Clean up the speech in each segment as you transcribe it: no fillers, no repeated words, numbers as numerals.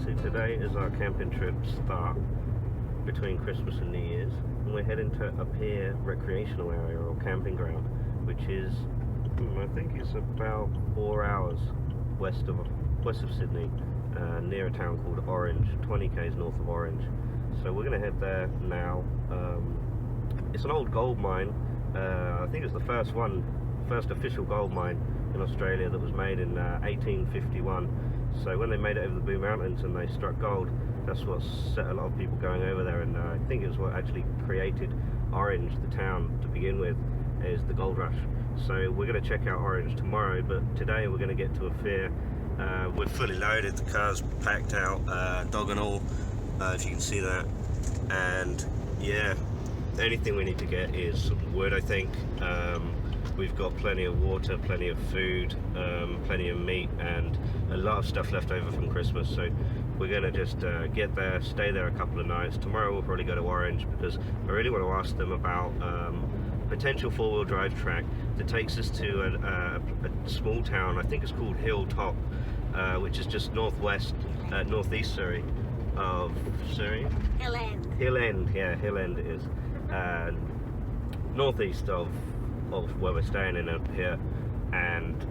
So today is our camping trip start between Christmas and New Year's, and we're heading to Ophir Recreational area, or camping ground, which is, I think it's about 4 hours west of Sydney, near a town called Orange, 20 k's north of Orange. So we're going to head there now. It's an old gold mine. I think it's the first official gold mine in Australia that was made in 1851. So when they made it over the Blue Mountains and they struck gold, that's what set a lot of people going over there, and I think it was what actually created Orange, the town, to begin with, is the gold rush. So we're going to check out Orange tomorrow, but today we're going to get to Ophir. We're fully loaded, the car's packed out, dog and all, if you can see that. And yeah, the only thing we need to get is some wood, I think. We've got plenty of water, plenty of food, plenty of meat, and a lot of stuff left over from Christmas. So we're going to just get there, stay there a couple of nights. Tomorrow we'll probably go to Orange, because I really want to ask them about potential four-wheel drive track that takes us to a small town. I think it's called Hilltop, which is just northeast of Surrey. Hill End, yeah, Hill End it is. Northeast of where we're staying in up here, and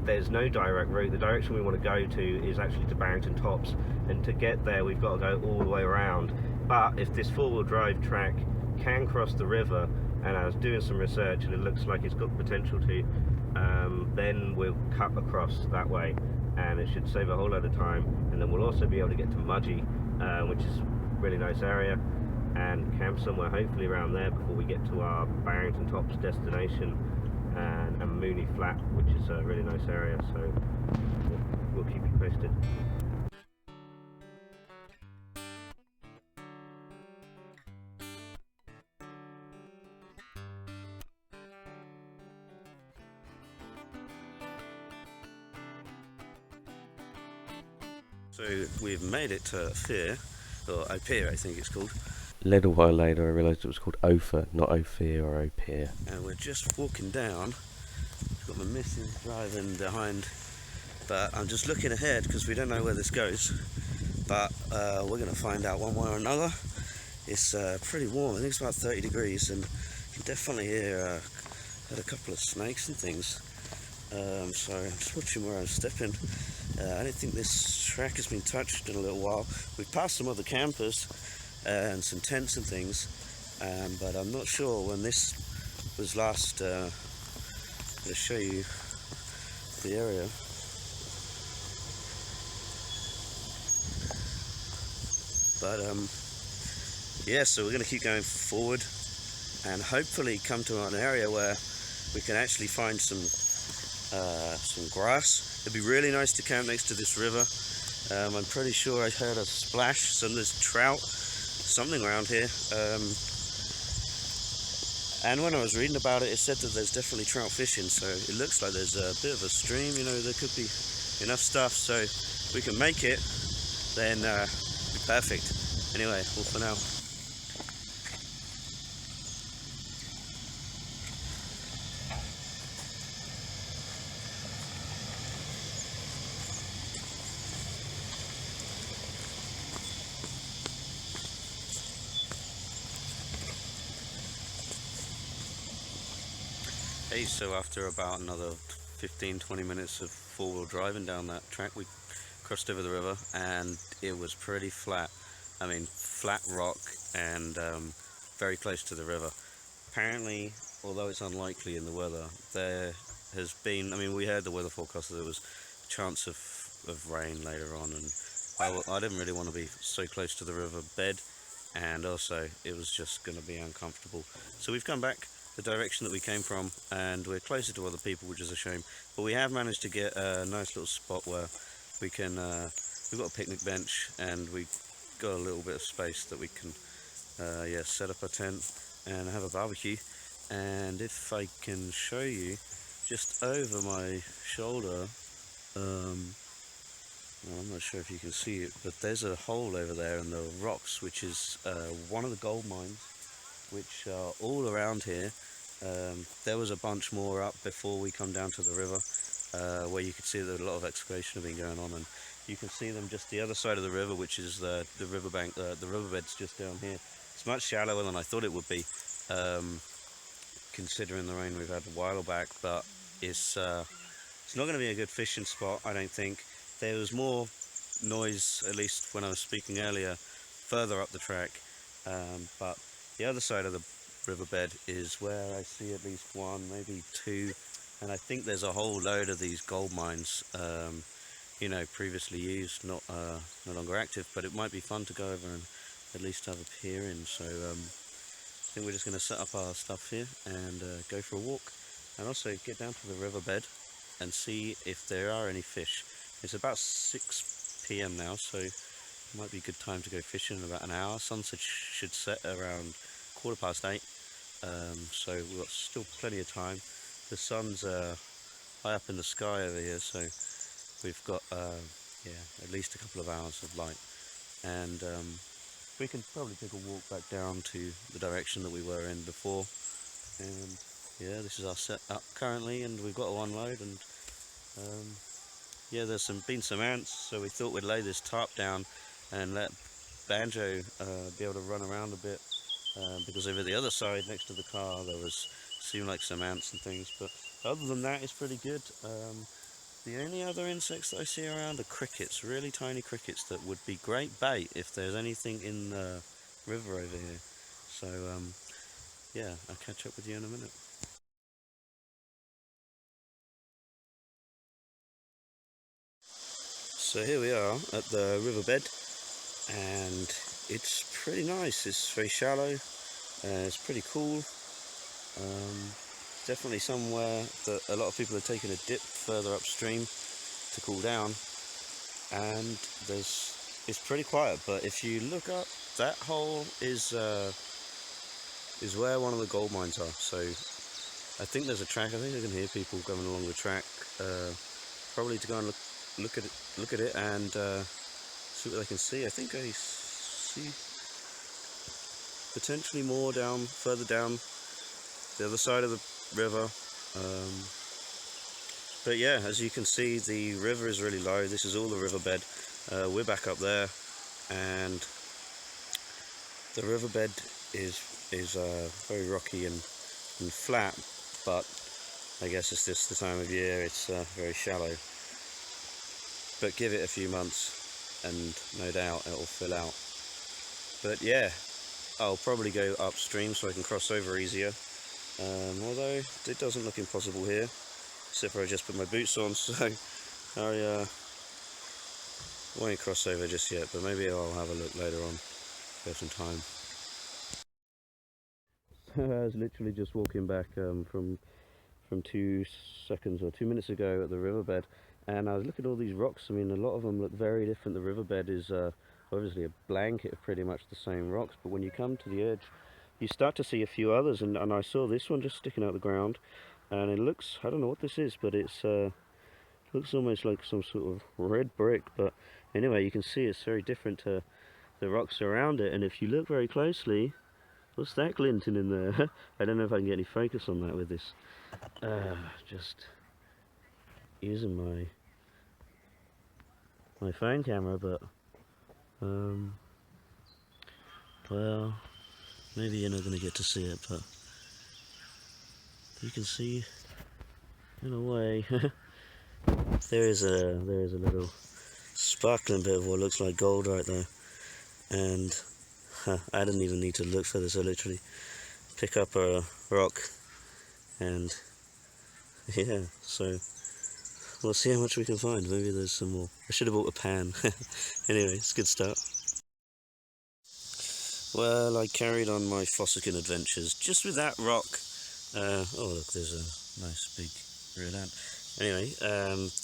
there's no direct route. The direction we want to go to is actually to Barrington Tops, and to get there we've got to go all the way around. But if this four-wheel drive track can cross the river, and I was doing some research and it looks like it's got potential to, then we'll cut across that way, and it should save a whole lot of time. And then we'll also be able to get to Mudgee, which is a really nice area, and camp somewhere hopefully around there before we get to our Barrington Tops destination, and Mooney Flat, which is a really nice area. So we'll keep you posted. So we've made it to Ophir, or Ophir I think it's called. A little while later I realised it was called Ophir, not Ophir or Ophir. And we're just walking down. I've got my missus driving behind, but I'm just looking ahead because we don't know where this goes. But we're going to find out one way or another. It's pretty warm. I think it's about 30 degrees, and you can definitely hear had a couple of snakes and things. So I'm just watching where I'm stepping. I don't think this track has been touched in a little while. We've passed some other campers and some tents and things, but I'm not sure when this was last. I'm going to show you the area. But yeah, so we're going to keep going forward and hopefully come to an area where we can actually find some grass. It'd be really nice to camp next to this river. I'm pretty sure I heard a splash, there's trout, something around here. And when I was reading about it, it said that there's definitely trout fishing, so it looks like there's a bit of a stream, you know, there could be enough stuff, so if we can make it, then it'd be perfect. Anyway, all for now. Hey, so after about another 15-20 minutes of four-wheel driving down that track, we crossed over the river, and it was pretty flat. I mean, flat rock, and very close to the river. Apparently, although it's unlikely in the weather, there has been, I mean, we heard the weather forecast that there was a chance of rain later on, and I didn't really want to be so close to the river bed, and also it was just going to be uncomfortable. So we've come back the direction that we came from, and we're closer to other people, which is a shame, but we have managed to get a nice little spot where we can we've got a picnic bench, and we've got a little bit of space that we can set up a tent and have a barbecue. And if I can show you just over my shoulder, well, I'm not sure if you can see it, but there's a hole over there in the rocks, which is one of the gold mines which are all around here. There was a bunch more up before we come down to the river, where you could see that a lot of excavation had been going on, and you can see them just the other side of the river, which is the riverbank. The riverbed's just down here. It's much shallower than I thought it would be, considering the rain we've had a while back. But it's not going to be a good fishing spot, I don't think. There was more noise, at least when I was speaking earlier, further up the track. But the other side of the riverbed is where I see at least one, maybe two, and I think there's a whole load of these gold mines, you know, previously used, no longer active, but it might be fun to go over and at least have a peer in. So I think we're just going to set up our stuff here and go for a walk, and also get down to the riverbed and see if there are any fish. It's about 6 p.m. now, so it might be a good time to go fishing in about an hour. Sunset should set around 8:15, so we've got still plenty of time. The sun's high up in the sky over here, so we've got yeah, at least a couple of hours of light, and we can probably take a walk back down to the direction that we were in before. And yeah, this is our setup currently, and we've got one load, and yeah, there's been some ants, so we thought we'd lay this tarp down and let Banjo be able to run around a bit, because over the other side next to the car there seemed like some ants and things, but other than that it's pretty good. The only other insects that I see around are crickets, really tiny crickets that would be great bait if there's anything in the river over here. So yeah, I'll catch up with you in a minute. So here we are at the riverbed, and it's pretty nice. It's very shallow, it's pretty cool. Definitely somewhere that a lot of people are taking a dip further upstream to cool down, and it's pretty quiet. But if you look up, that hole is where one of the gold mines are. So I think there's a track. I think I can hear people going along the track, probably to go and look at it and see what they can see. I think I see potentially more further down the other side of the river. But yeah, as you can see, the river is really low. This is all the riverbed. We're back up there, and the riverbed is very rocky and flat, but I guess it's just the time of year. It's very shallow. But give it a few months and no doubt it'll fill out. But yeah, I'll probably go upstream so I can cross over easier, although it doesn't look impossible here, except for I just put my boots on, so I won't cross over just yet, but maybe I'll have a look later on if I have some time. I was literally just walking back from 2 seconds or 2 minutes ago at the riverbed, and I was looking at all these rocks. I mean, a lot of them look very different. The riverbed is obviously a blanket of pretty much the same rocks, but when you come to the edge you start to see a few others, and I saw this one just sticking out the ground, and it looks, I don't know what this is, but it's looks almost like some sort of red brick. But anyway, you can see it's very different to the rocks around it, and if you look very closely, what's that glinting in there? I don't know if I can get any focus on that with this. Just using my phone camera, but well, maybe you're not going to get to see it, but you can see in a way there is a little sparkling bit of what looks like gold right there, and I didn't even need to look for this. I literally pick up a rock, and yeah, so we'll see how much we can find. Maybe there's some more. I should have bought a pan. Anyway, it's a good start. Well, I carried on my Fossican adventures just with that rock. Oh look, there's a nice big real ant. Anyway,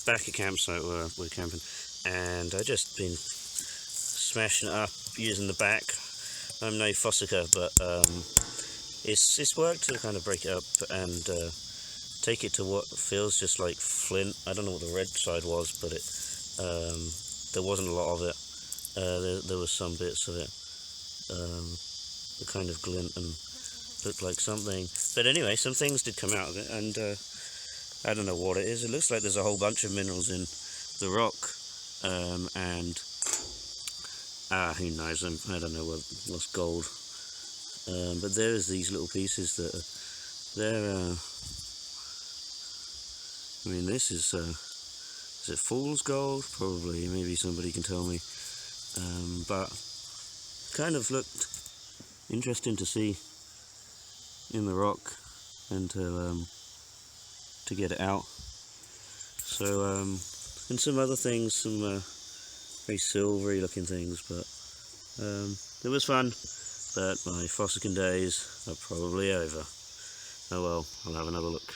back at campsite where we're camping, and I just been smashing it up using the back. I'm no Fossica, but it's worked to kind of break it up and take it to what feels just like flint. I don't know what the red side was, but there wasn't a lot of it. There was some bits of it, the kind of glint and looked like something. But anyway, some things did come out of it, and I don't know what it is. It looks like there's a whole bunch of minerals in the rock. and who knows, I don't know what's gold, but there's these little pieces that are, they're I mean, this is it fool's gold? Probably, maybe somebody can tell me, but kind of looked interesting to see in the rock and to get it out. So and some other things, some very silvery looking things, but it was fun. But my fossicking days are probably over. Oh well, I'll have another look.